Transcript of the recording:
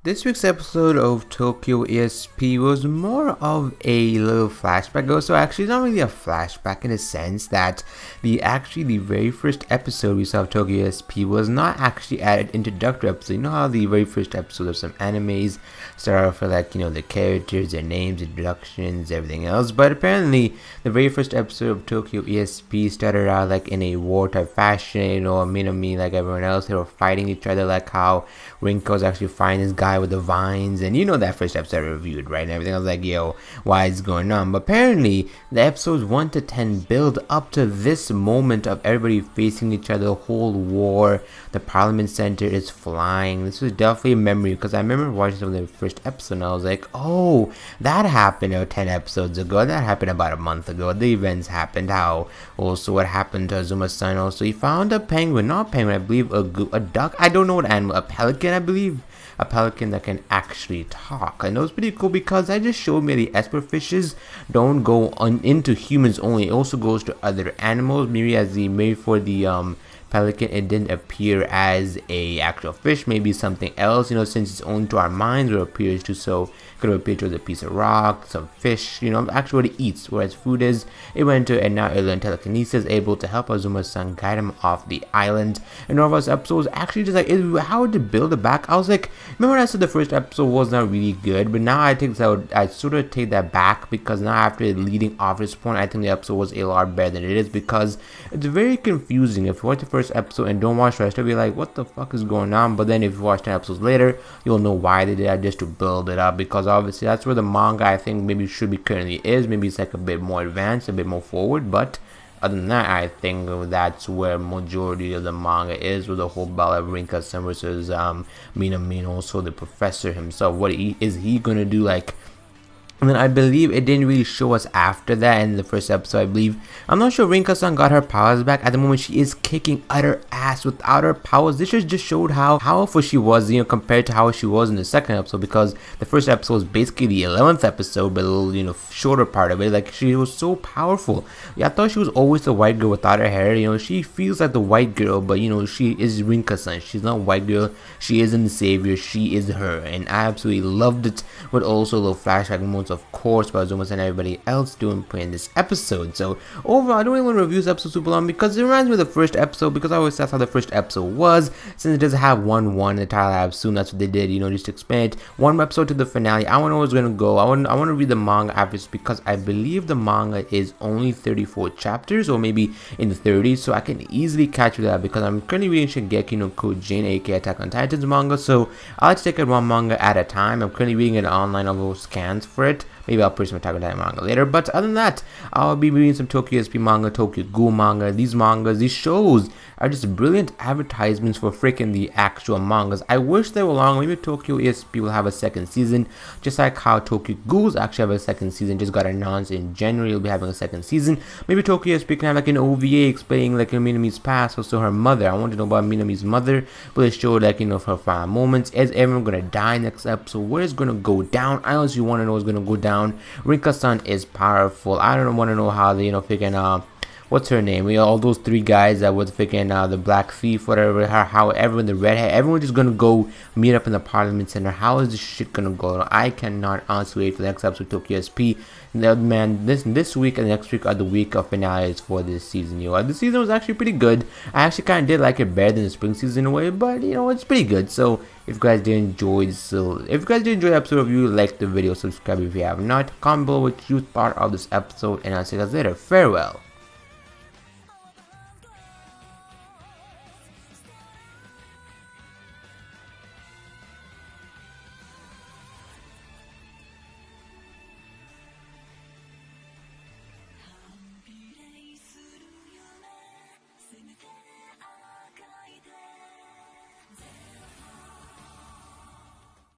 This week's episode of Tokyo ESP was more of a little flashback. Also, actually, it's not really a flashback in the sense that the very first episode we saw of Tokyo ESP was not actually an introductory episode. You know how the very first episode of some animes start off with the characters, their names, introductions, everything else. But apparently, the very first episode of Tokyo ESP started out in a war type fashion. Minami, like everyone else, they were fighting each other, like how Rinko's actually fighting this guy with the vines, and that first episode I reviewed, right? And everything. I was like, yo, why is going on? But apparently, the episodes 1 to 10 build up to this moment of everybody facing each other, the whole war. The Parliament Center is flying. This was definitely a memory because I remember watching some of the first episode, and I was like, oh, that happened 10 episodes ago. That happened about a month ago. The events happened. How also what happened to Azuma's-san? Also, he found a penguin, not a penguin, I believe a duck. I don't know what animal, a pelican, I believe. A pelican that can actually talk. I know it's pretty cool because I just showed me the esper fishes don't go into humans only. It also goes to other animals. Maybe for the pelican, it didn't appear as a actual fish, maybe something else, since it's owned to our minds, or appears to, so it could have appeared as a piece of rock, some fish, actually what it eats, whereas food is, it went to, and now it learned telekinesis, able to help Azuma's-san guide him off the island. And all of us episodes actually just how to build it back. I was like, remember when I said the first episode was not really good, but now I sort of take that back, because now after leading off this point, I think the episode was a lot better than it is, because it's very confusing. If you watch the first episode and don't watch the rest, you'll be like, what the fuck is going on? But then if you watch 10 episodes later, you'll know why they did that, just to build it up, because obviously that's where the manga I think maybe should be currently is. Maybe it's a bit more advanced, a bit more forward, but other than that, I think that's where majority of the manga is, with the whole battle of Rinka-san versus Minami, and also the professor himself. What is he gonna do? And then I believe it didn't really show us after that in the first episode, I believe. I'm not sure Rinka-san got her powers back. At the moment, she is kicking utter ass without her powers. This just showed how powerful she was, compared to how she was in the second episode, because the first episode was basically the 11th episode, but a little, shorter part of it. She was so powerful. Yeah, I thought she was always the white girl without her hair. She feels like the white girl, but, she is Rinka-san. She's not a white girl. She isn't the savior. She is her. And I absolutely loved it, with also little flashback moments, of course, by Azumas and everybody else doing in this episode. So overall, I don't really want to review this episode super long, because it reminds me of the first episode, because I always that's how the first episode was, since it doesn't have one in the title. I assume that's what they did, just to expand it. One episode to the finale. I want to know what's gonna go. I want to read the manga after this, because I believe the manga is only 34 chapters, or maybe in the 30s, so I can easily catch that, because I'm currently reading Shingeki no Kyojin, aka Attack on Titan's manga, so I like to take it one manga at a time. I'm currently reading an online novel scans for it. Maybe I'll put some Attack on Titan manga later, but other than that, I'll be reading some Tokyo ESP manga, Tokyo Ghoul manga. These mangas, these shows are just brilliant advertisements for freaking the actual mangas. I wish they were long. Maybe Tokyo ESP will have a second season, just like how Tokyo Ghouls actually have a second season. Just got announced in January, it'll be having a second season. Maybe Tokyo ESP can have an OVA explaining Minami's past, also her mother. I want to know about Minami's mother, but it showed of her final moments. Is everyone gonna die next episode? Where is gonna go down? I honestly want to know what's gonna go down. Rinka-san is powerful. I don't want to know how they freaking what's her name? All those three guys that was freaking the black thief, whatever, how everyone, the redhead, everyone just gonna go meet up in the Parliament Center. How is this shit gonna go? I cannot honestly wait for the next episode of Tokyo SP. Man, this week and next week are the week of finales for this season. The season was actually pretty good. I actually kind of did like it better than the spring season in a way, but it's pretty good. So if you guys did enjoy the episode review, like the video, subscribe if you have not, comment below what you thought of this episode, and I'll see you guys later. Farewell.